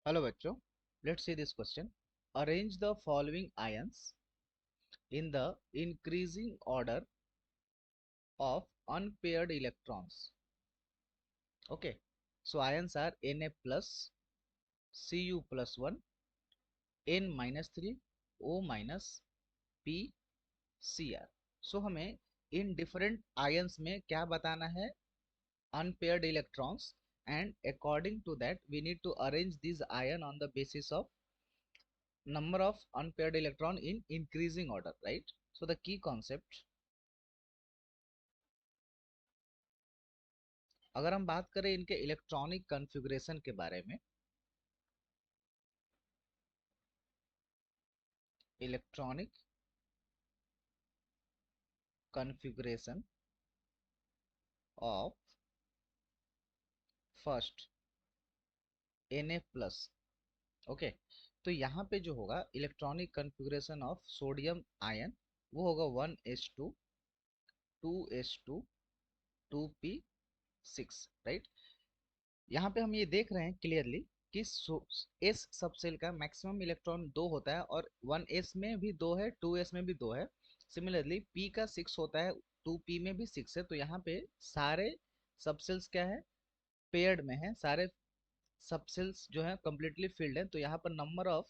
Hello बच्चों, let's see this question. Arrange the following ions in the increasing order of unpaired electrons. Okay, so ions are Na plus, Cu plus 1, N minus 3, O minus, P, Cr. So हमें in different ions में क्या बताना है? Unpaired electrons, and according to that we need to arrange these ion on the basis of number of unpaired electron in increasing order, right? So the key concept, अगर हम बात करें इनके electronic configuration के बारे में, electronic configuration of first Na plus. Okay, तो यहाँ पे जो होगा electronic configuration of sodium ion, वो होगा 1s2 2s2 2p6, राइट. यहाँ पे हम ये देख रहे हैं क्लियरली कि एस सब सेल का मैक्सिमम इलेक्ट्रॉन 2 होता है, और 1s में भी 2 है, 2s में भी 2 है. सिमिलरली p का 6 होता है, 2p में भी 6 है. तो यहाँ पे सारे सबसेल्स क्या है? पेयर्ड में है. सारे सबसेल्स जो है कंप्लीटली फिल्ड है. तो यहाँ पर नंबर ऑफ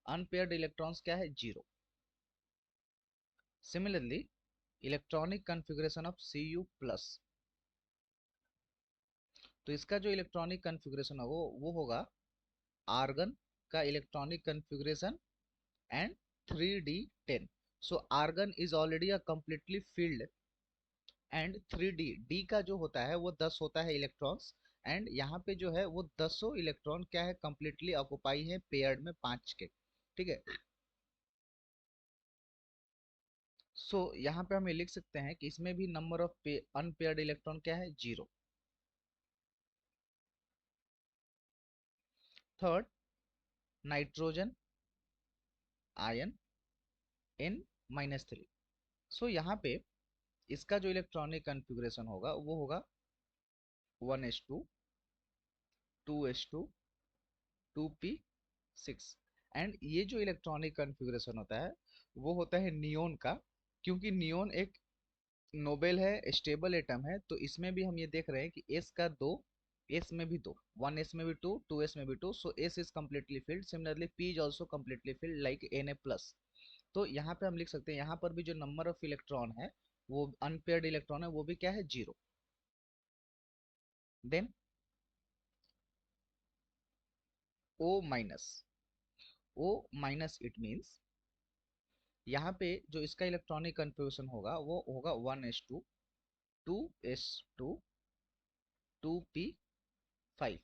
अनपेयर्ड इलेक्ट्रॉन्स क्या है? 0. Similarly electronic configuration of Cu plus, तो इसका जो इलेक्ट्रॉनिक कॉन्फ़िगरेशन होगा वो होगा आर्गन का electronic configuration and 3d10. So argon is already a completely filled, and 3d d का जो होता है वो 10 होता है इलेक्ट्रॉन्स, एंड यहाँ पे जो है वो 10 इलेक्ट्रॉन क्या है? कंप्लीटली ऑक्युपाई है पेयर्ड में 5 के. ठीक है. सो यहाँ पे हम लिख सकते हैं कि इसमें भी नंबर ऑफ अनपेयर्ड इलेक्ट्रॉन क्या है? 0. Third, nitrogen ion N-3. सो यहाँ पे इसका जो इलेक्ट्रॉनिक कॉन्फ़िगरेशन होगा वो होगा 1s2 2s2 2p6. एंड ये जो इलेक्ट्रॉनिक कॉन्फ़िगरेशन होता है वो होता है नियोन का, क्योंकि नियोन एक नोबेल है, स्टेबल एटम है. तो इसमें भी हम ये देख रहे हैं कि s का 2, s में भी 2, 1s में भी 2, 2s में भी 2. सो s is completely field. Similarly p is also completely field like Na plus. तो यहाँ पे हम लिख सकते हैं यहाँ पर भी जो नंबर ऑफ इलेक्ट्रॉन है वो अनपेयर्ड इलेक्ट्रॉन है, वो भी क्या है? 0. Then O minus. O minus it means यहाँ पे जो इसका इलेक्ट्रॉनिक कन्फिग्रेशन होगा वो होगा 1s2 2s2 2p5,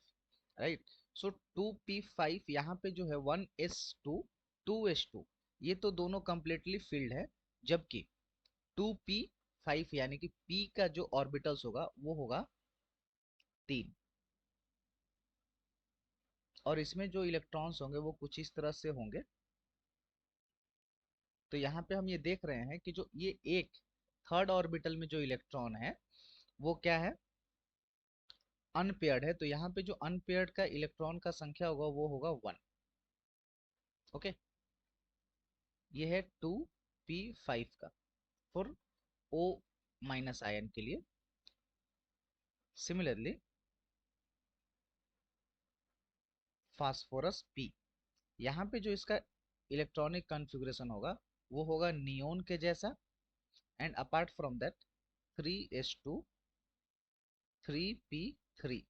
राइट. सो 2p5 यहाँ पे जो है 1s2 2s2, ये तो दोनों कंप्लीटली फिल्ड है, जबकि 2p5 यानी कि p का जो ऑर्बिटल्स होगा वो होगा 3, और इसमें जो इलेक्ट्रॉन्स होंगे वो कुछ इस तरह से होंगे. तो यहाँ पे हम ये देख रहे हैं कि जो ये एक थर्ड ऑर्बिटल में जो इलेक्ट्रॉन है वो क्या है? अनपेयर्ड है. तो यहाँ पे जो अनपेयर्ड का इलेक्ट्रॉन का संख्या होगा वो होगा 1. ओके, ये है 2p5 का फॉर O माइनस आयन के लिए. सिमिलरली फास्फोरस P, यहाँ पे जो इसका इलेक्ट्रॉनिक कॉन्फ़िगरेशन होगा वो होगा नियोन के जैसा, and apart from that 3s2 3p3.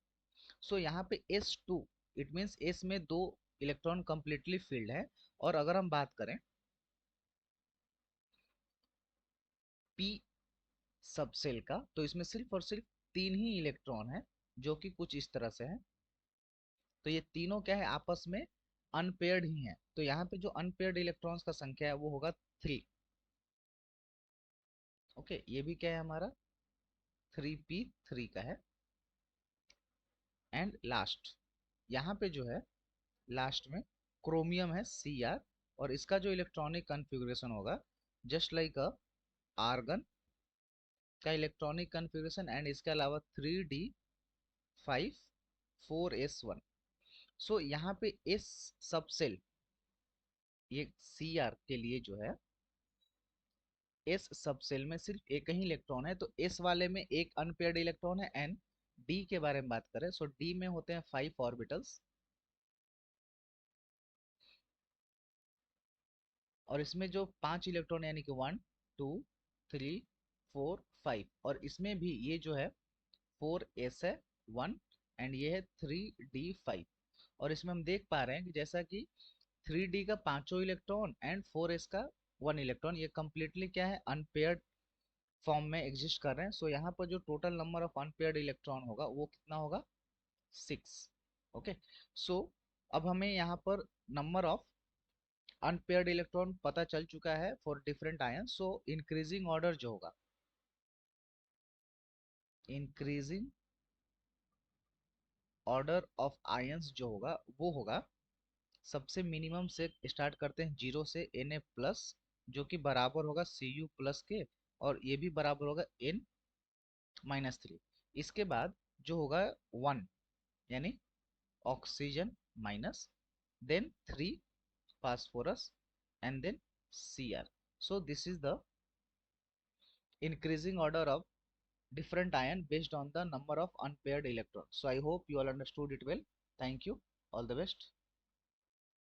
सो यहाँ पे S2 इट मीन्स S में 2 इलेक्ट्रॉन कंप्लीटली फिल्ड है. और अगर हम बात करें P सब सेल का, तो इसमें सिर्फ और सिर्फ 3 ही इलेक्ट्रॉन है जो कि कुछ इस तरह से है. तो ये तीनों क्या है? आपस में अनपेयर्ड ही है. तो यहाँ पे जो अनपेयर्ड इलेक्ट्रॉन्स का संख्या है वो होगा 3. ओके, ये भी क्या है हमारा? 3p3 का है. एंड लास्ट, यहाँ पे जो है लास्ट में क्रोमियम है Cr, और इसका जो इलेक्ट्रॉनिक कॉन्फ़िगरेशन होगा जस्ट लाइक अ आर्गन का इलेक्ट्रॉनिक कॉन्फ़िगरेशन, एंड इसके अलावा 3d5 4s1. सो यहाँ पे एस सबसेल, ये सी आर के लिए जो है एस सबसेल में सिर्फ एक ही इलेक्ट्रॉन है, तो एस वाले में एक अनपेयर्ड इलेक्ट्रॉन है। एंड डी के बारे में बात करें, सो डी में होते हैं 5 ऑर्बिटल्स, और इसमें जो 5 इलेक्ट्रॉन यानी कि 1 2 3 4 5, और इसमें भी ये जो है 4s है 1, एंड ये है 3d5। और इसमें हम देख पा रहे हैं कि जैसा कि 3d का पांचों इलेक्ट्रॉन एंड 4s का 1 इलेक्ट्रॉन, ये कंप्लीटली क्या है, अनपेयर्ड फॉर्म में एग्जिस्ट कर रहे हैं। सो यहाँ पर जो total number of unpaired electron होगा वो कितना होगा, 6। ओके, सो अब हमें यहाँ पर नंबर ऑफ अनपेयर्ड इलेक्ट्रॉन पता चल चुका है for different ion. So increasing order जो होगा, इंक्रीजिंग ऑर्डर ऑफ आयंस जो होगा वो होगा, सबसे मिनिमम से स्टार्ट करते हैं 0 से Na प्लस, जो कि बराबर होगा Cu प्लस के, और ये भी बराबर होगा N-3। इसके बाद जो होगा 1 यानी oxygen minus, then 3 phosphorus, and then Cr। so this is the increasing order of different ion based on the number of unpaired electrons. So I hope you all understood it well. Thank you, all the best.